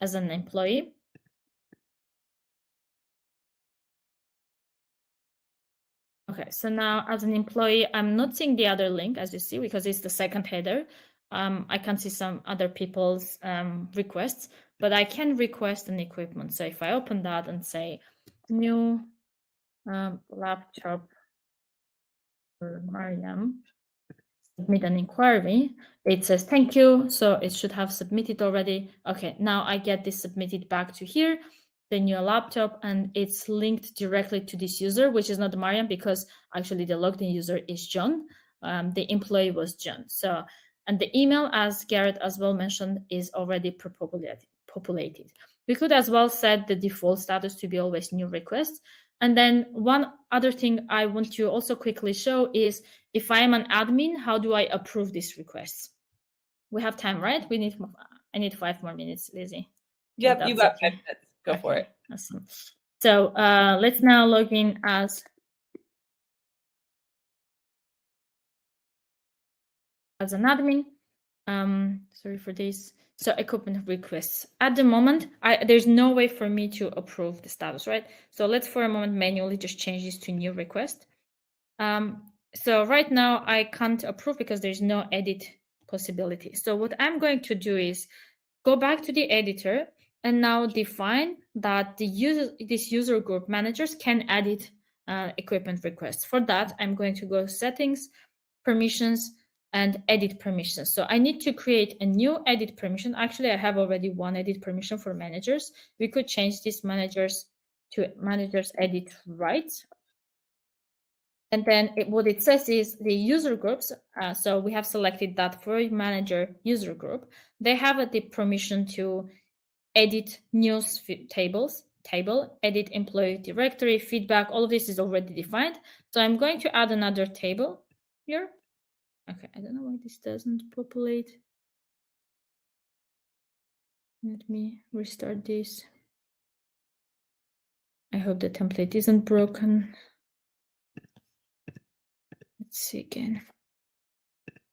an employee. Okay, so now as an employee, I'm not seeing the other link, as you see, because it's the second header. I can see some other people's requests, but I can request an equipment. So if I open that and say new laptop for Mariam, submit an inquiry, it says thank you. So it should have submitted already. Okay, now I get this submitted back to here, the new laptop, and it's linked directly to this user, which is not Mariam because actually the logged in user is John. The employee was John. So, and the email, as Gareth as well mentioned, is already populated. We could as well set the default status to be always new request. And then one other thing I want to also quickly show is if I am an admin, how do I approve these requests? We have time, right? I need 5 more minutes, Lizzie. Yep, you got 5 minutes. Go for it. Awesome. So let's now log in as an admin. Sorry for this. So equipment requests. At the moment, there's no way for me to approve the status, right? So let's for a moment manually just change this to new request. So right now I can't approve because there's no edit possibility. So what I'm going to do is go back to the editor and now define that this user group managers can edit equipment requests. For that, I'm going to go settings, permissions, and edit permissions. So I need to create a new edit permission. Actually, I have already one edit permission for managers. We could change this managers to managers edit rights. And then what it says is the user groups. So we have selected that for manager user group. They have the permission to edit news table, edit employee directory, feedback. All of this is already defined. So I'm going to add another table here. Okay, I don't know why this doesn't populate. Let me restart this. I hope the template isn't broken. Let's see again.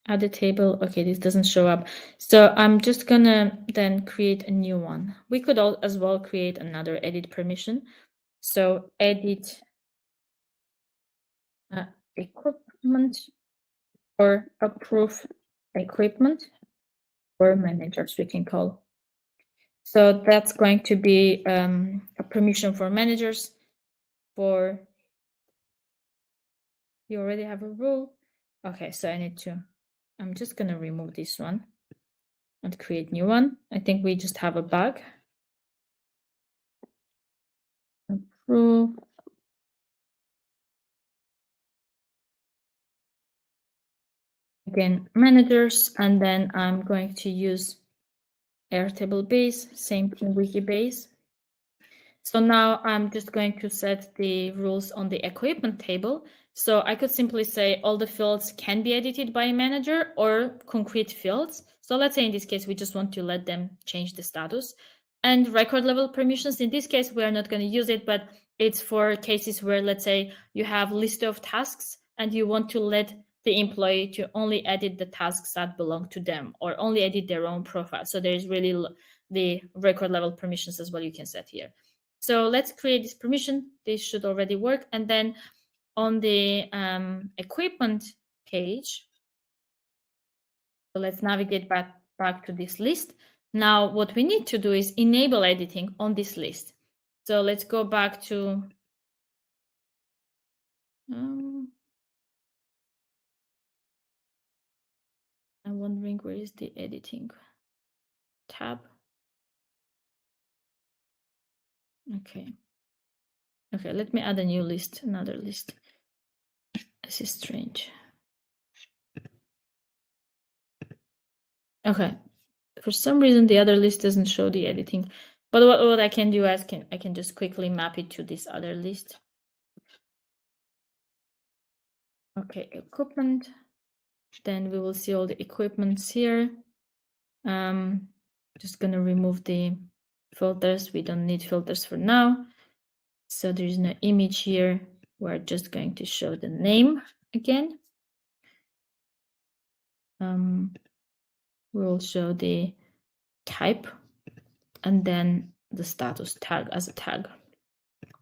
Add a table. Okay, this doesn't show up. So I'm just gonna then create a new one. We could as well create another edit permission. So edit equipment or approve equipment or managers we can call. So that's going to be a permission for managers. For you already have a rule. Okay, so I'm just gonna remove this one and create new one. I think we just have a bug. Approve. Again, managers, and then I'm going to use Airtable base, same thing, wiki base. So now I'm just going to set the rules on the equipment table. So I could simply say all the fields can be edited by a manager or concrete fields. So let's say in this case, we just want to let them change the status. And record level permissions, in this case, we are not going to use it, but it's for cases where, let's say, you have a list of tasks and you want to let the employee to only edit the tasks that belong to them or only edit their own profile. So there's really the record level permissions as well you can set here. So let's create this permission. This should already work. And then on the equipment page, so let's navigate back to this list. Now, what we need to do is enable editing on this list. So let's go back to I'm wondering where is the editing tab. Okay. Okay, let me add a new list, another list. This is strange. Okay, for some reason the other list doesn't show the editing, but what I can do is I can just quickly map it to this other list. Okay, equipment. Then we will see all the equipments here. Just gonna remove the filters. We don't need filters for now. So there is no image here. We're just going to show the name again. We will show the type and then the status tag as a tag.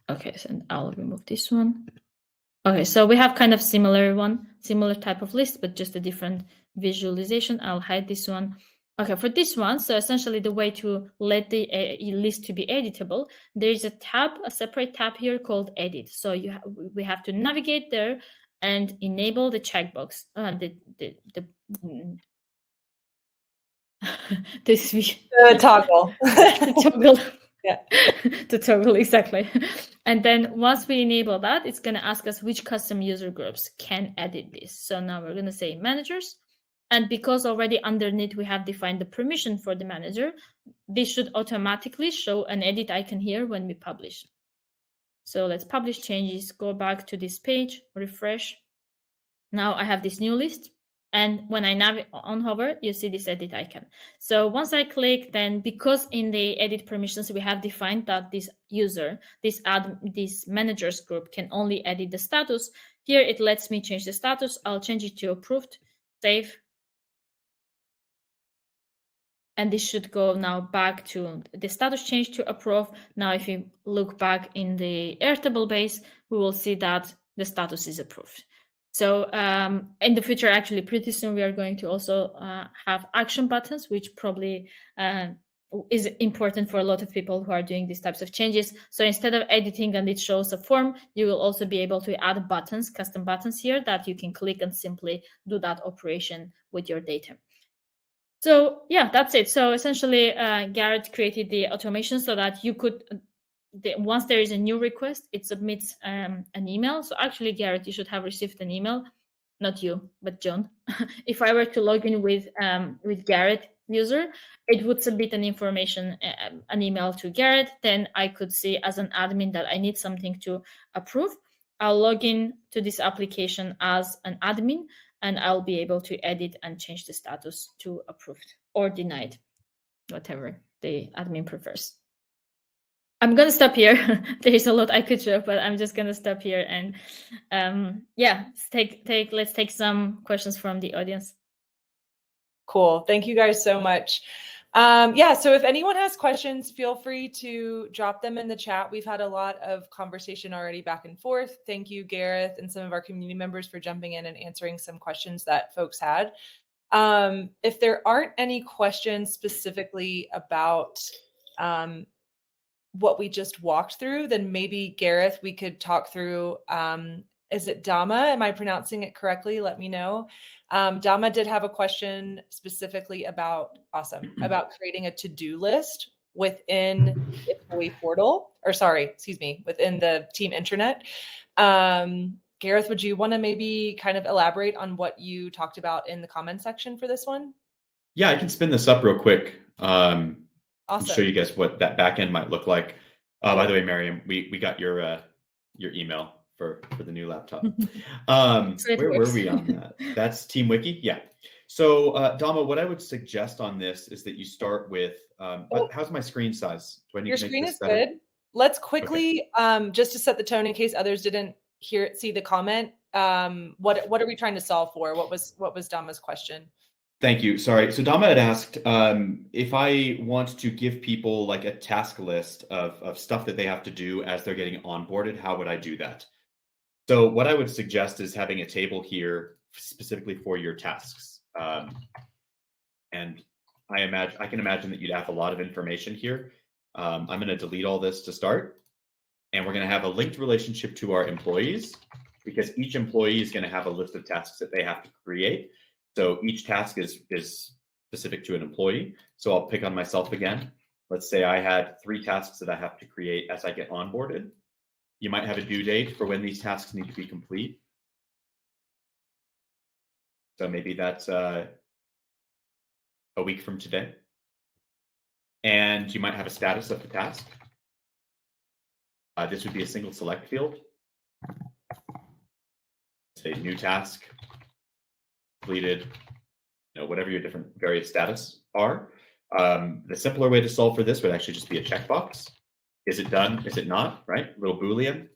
Okay, so I'll remove this one. Okay, so we have kind of similar type of list, but just a different visualization. I'll hide this one. Okay, for this one, so essentially the way to let the list to be editable, there is a separate tab here called Edit. So we have to navigate there and enable the checkbox. Toggle. Toggle. Yeah. To toggle, exactly. And then once we enable that, it's going to ask us which custom user groups can edit this. So now we're going to say managers. And because already underneath we have defined the permission for the manager, this should automatically show an edit icon here when we publish. So let's publish changes, go back to this page, refresh. Now I have this new list. And when I hover, you see this edit icon. So once I click, then because in the edit permissions, we have defined that this user, this managers group can only edit the status. Here, it lets me change the status. I'll change it to approved, save. And this should go now back to the status change to approved. Now, if you look back in the Airtable base, we will see that the status is approved. So in the future, actually, pretty soon, we are going to also have action buttons, which probably is important for a lot of people who are doing these types of changes. So instead of editing and it shows a form, you will also be able to add buttons, custom buttons here that you can click and simply do that operation with your data. So yeah, that's it. So essentially, Gareth created the automation so that you could, once there is a new request, it submits an email. So actually, Gareth, you should have received an email, not you, but John. If I were to log in with Gareth user, it would submit an email to Gareth. Then I could see as an admin that I need something to approve. I'll log in to this application as an admin, and I'll be able to edit and change the status to approved or denied, whatever the admin prefers. I'm going to stop here. There's a lot I could show, but I'm just going to stop here. And yeah, let's take some questions from the audience. Cool. Thank you guys so much. Yeah, so if anyone has questions, feel free to drop them in the chat. We've had a lot of conversation already back and forth. Thank you, Gareth, and some of our community members for jumping in and answering some questions that folks had. If there aren't any questions specifically about what we just walked through, then maybe, Gareth, we could talk through, is it Dama? Am I pronouncing it correctly? Let me know. Dama did have a question specifically about creating a to-do list within the employee portal, within the Team Intranet. Gareth, would you want to maybe kind of elaborate on what you talked about in the comment section for this one? Yeah, I can spin this up real quick. Awesome. Show you guys what that backend might look like. By the way, Mariam, we got your email for the new laptop. Where were we on that? That's Team Wiki? Yeah. So Dama, what I would suggest on this is that you start with, how's my screen size? Do I need your to make screen this is better? good. Let's quickly, just to set the tone in case others didn't see the comment, what are we trying to solve for? What was Dama's question? Thank you. Sorry. So Dama had asked if I want to give people like a task list of stuff that they have to do as they're getting onboarded, how would I do that? So what I would suggest is having a table here specifically for your tasks. And I can imagine that you'd have a lot of information here. I'm going to delete all this to start. And we're going to have a linked relationship to our employees because each employee is going to have a list of tasks that they have to create. So each task is specific to an employee. So I'll pick on myself again. Let's say I had 3 tasks that I have to create as I get onboarded. you might have a due date for when these tasks need to be complete. So maybe that's a week from today. And you might have a status of the task. This would be a single select field. Say new task, completed, whatever your different various status are. The simpler way to solve for this would actually just be a checkbox. Is it done? Is it not? Right? Little Boolean.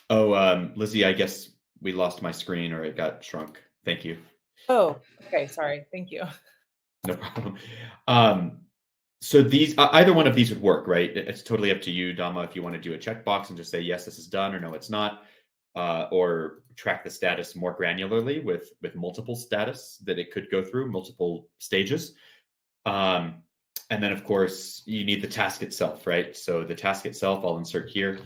Oh, Lizzie, I guess we lost my screen or it got shrunk. Thank you. Oh, okay. Sorry. Thank you. No problem. So these, either one of these would work, right? It's totally up to you, Dama, if you want to do a checkbox and just say, yes, this is done, or no, it's not, or track the status more granularly with multiple status that it could go through, multiple stages. And then, of course, you need the task itself, right? So the task itself, I'll insert here,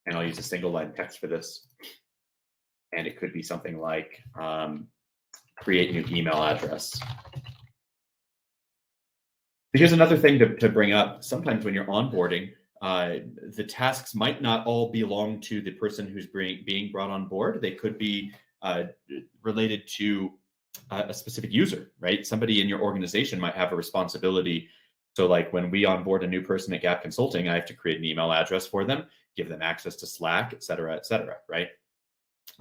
and I'll use a single line text for this. And it could be something like create new email address. Here's another thing to bring up. Sometimes when you're onboarding, the tasks might not all belong to the person who's being brought on board. They could be related to a specific user, right? Somebody in your organization might have a responsibility. So like when we onboard a new person at Gap Consulting, I have to create an email address for them, give them access to Slack, et cetera, right?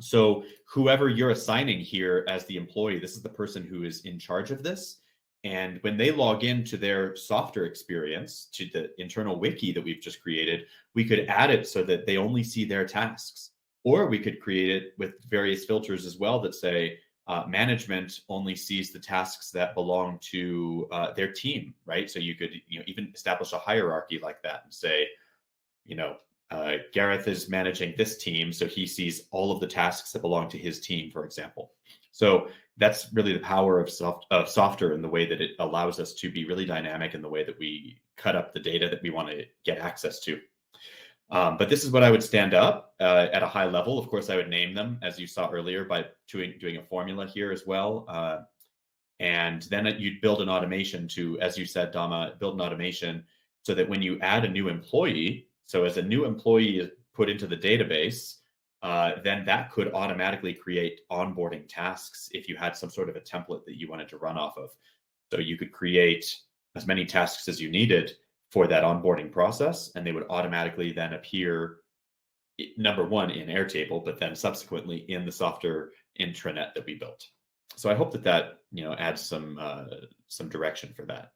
So whoever you're assigning here as the employee, this is the person who is in charge of this. And when they log into their Softr experience, to the internal wiki that we've just created, we could add it so that they only see their tasks. Or we could create it with various filters as well that say management only sees the tasks that belong to their team, right? So you could even establish a hierarchy like that and say, Gareth is managing this team, so he sees all of the tasks that belong to his team, for example. So that's really the power of Softr and the way that it allows us to be really dynamic in the way that we cut up the data that we want to get access to. But this is what I would stand up at a high level. Of course, I would name them, as you saw earlier, by doing a formula here as well. And then you'd build an automation to, as you said, Dama, build an automation so that when you add a new employee, so as a new employee is put into the database, then that could automatically create onboarding tasks if you had some sort of a template that you wanted to run off of. So you could create as many tasks as you needed for that onboarding process, and they would automatically then appear, number one, in Airtable, but then subsequently in the Softr intranet that we built. So I hope that adds some direction for that.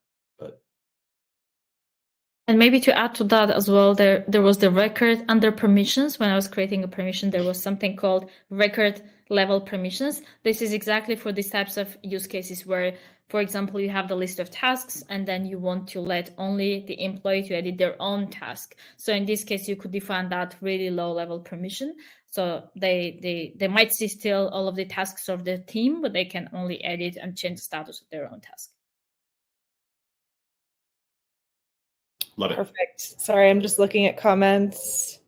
And maybe to add to that as well, there was the record under permissions. When I was creating a permission, there was something called record level permissions. This is exactly for these types of use cases where, for example, you have the list of tasks and then you want to let only the employee to edit their own task. So in this case, you could define that really low level permission. So they might see still all of the tasks of the team, but they can only edit and change the status of their own task. Love it. Perfect. Sorry, I'm just looking at comments.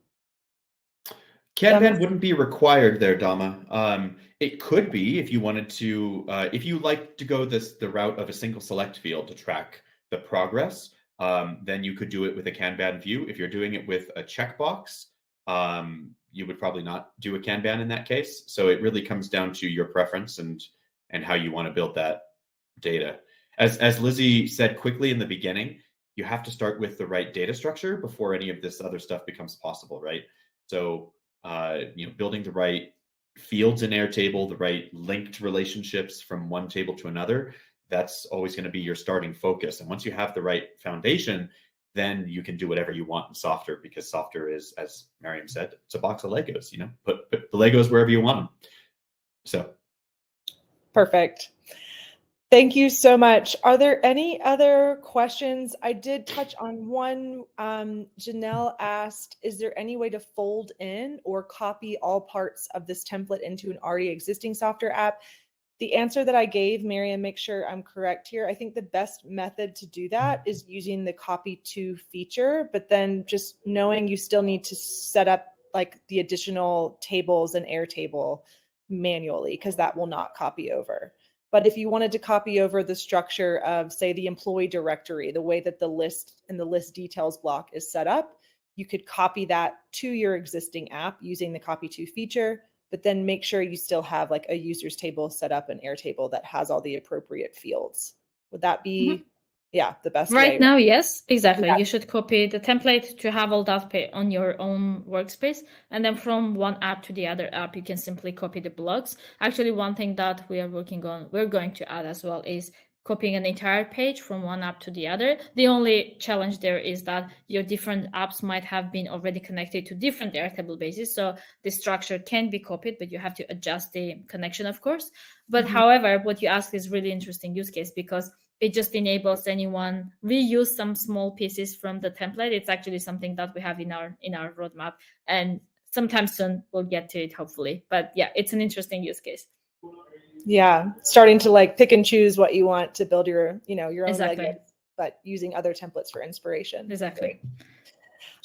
Kanban wouldn't be required there, Dama. It could be if you wanted to, if you like to go the route of a single select field to track the progress, then you could do it with a Kanban view. If you're doing it with a checkbox, you would probably not do a Kanban in that case. So it really comes down to your preference and how you want to build that data. As Lizzie said quickly in the beginning, you have to start with the right data structure before any of this other stuff becomes possible, right? So, building the right fields in Airtable, the right linked relationships from one table to another, that's always going to be your starting focus. And once you have the right foundation, then you can do whatever you want in Softr, because Softr is, as Mariam said, it's a box of Legos, put the Legos wherever you want them. So. Perfect. Thank you so much. Are there any other questions? I did touch on one. Janelle asked, is there any way to fold in or copy all parts of this template into an already existing Softr app? The answer that I gave, Mariam, make sure I'm correct here. I think the best method to do that is using the copy to feature, but then just knowing you still need to set up like the additional tables in Airtable manually, because that will not copy over. But if you wanted to copy over the structure of, say, the employee directory, the way that the list and the list details block is set up, you could copy that to your existing app using the copy to feature, but then make sure you still have like a users table set up in Airtable that has all the appropriate fields. Would that be, the best way? Right now, yes, exactly. Yeah. You should copy the template to have all that on your own workspace. And then from one app to the other app, you can simply copy the blocks. Actually, one thing that we are working on, we're going to add as well, is copying an entire page from one app to the other. The only challenge there is that your different apps might have been already connected to different Airtable bases. So the structure can be copied, but you have to adjust the connection, of course. But however, what you ask is really interesting use case, because it just enables anyone reuse some small pieces from the template. It's actually something that we have in our roadmap, and sometime soon we'll get to it, hopefully. But yeah, it's an interesting use case. Yeah, starting to like pick and choose what you want to build your, your own Exactly. Legos, but using other templates for inspiration. Exactly. Great.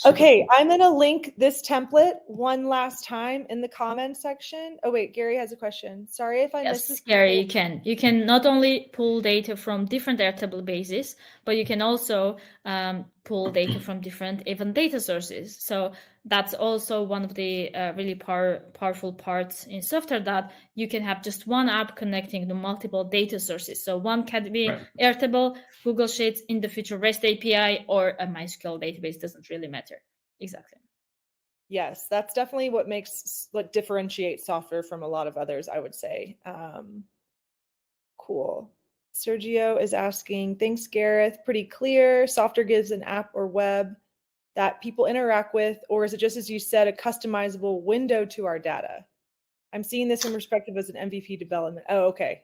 Okay, I'm going to link this template one last time in the comments section. Oh wait, Gary has a question. Sorry if I missed this. Gary, you can not only pull data from different Airtable bases, but you can also pull data from different event data sources. So that's also one of the really powerful parts in Softr, that you can have just one app connecting to multiple data sources. So one can be Airtable, Google Sheets, in the future REST API, or a MySQL database, doesn't really matter. Exactly. Yes, that's definitely what differentiates Softr from a lot of others, I would say. Cool. Sergio is asking, thanks, Gareth. Pretty clear. Softr gives an app or web that people interact with, or is it just, as you said, a customizable window to our data? I'm seeing this from perspective as an MVP development. Oh, okay.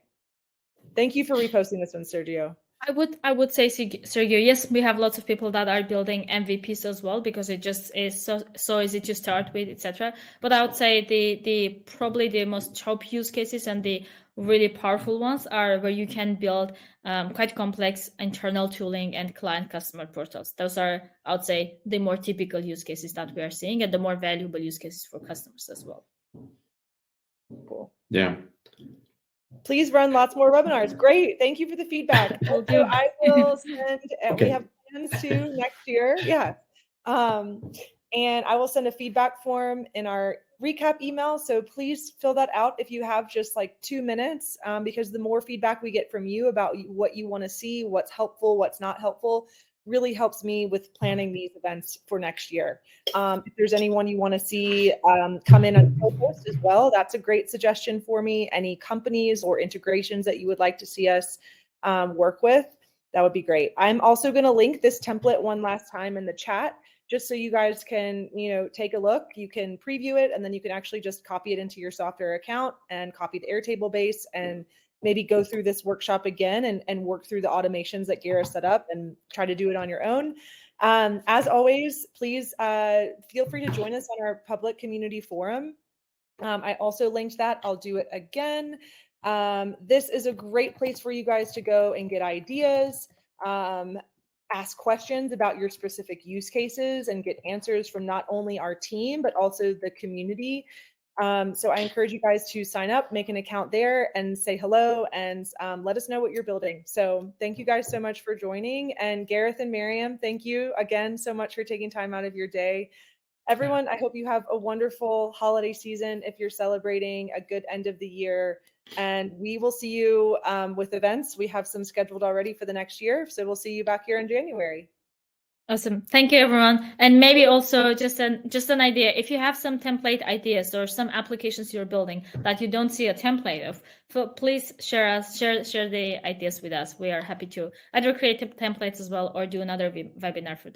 Thank you for reposting this one, Sergio. I would say, Sergio, yes, we have lots of people that are building MVPs as well, because it just is so easy to start with, etc. But I would say the probably the most top use cases and the really powerful ones are where you can build quite complex internal tooling and client customer portals. Those are, I would say, the more typical use cases that we are seeing, and the more valuable use cases for customers as well. Cool. Yeah. Please run lots more webinars. Great. Thank you for the feedback. So I will send, we have plans to next year. Yeah. And I will send a feedback form in our recap email. So please fill that out if you have just like 2 minutes, because the more feedback we get from you about what you want to see, what's helpful, what's not helpful, really helps me with planning these events for next year. If there's anyone you want to see come in on co-host as well, that's a great suggestion for me. Any companies or integrations that you would like to see us work with, that would be great. I'm also going to link this template one last time in the chat, just so you guys can, take a look. You can preview it, and then you can actually just copy it into your Softr account and copy the Airtable base, and maybe go through this workshop again and work through the automations that Gareth set up and try to do it on your own. As always, please feel free to join us on our public community forum. I also linked that. I'll do it again. This is a great place for you guys to go and get ideas, ask questions about your specific use cases, and get answers from not only our team, but also the community. So I encourage you guys to sign up, make an account there, and say hello, and let us know what you're building. So thank you guys so much for joining. And Gareth and Mariam, thank you again so much for taking time out of your day. Everyone, I hope you have a wonderful holiday season if you're celebrating, a good end of the year. And we will see you with events. We have some scheduled already for the next year. So we'll see you back here in January. Awesome. Thank you, everyone. And maybe also just an idea. If you have some template ideas or some applications you're building that you don't see a template of, please share the ideas with us. We are happy to either create templates as well or do another webinar for those.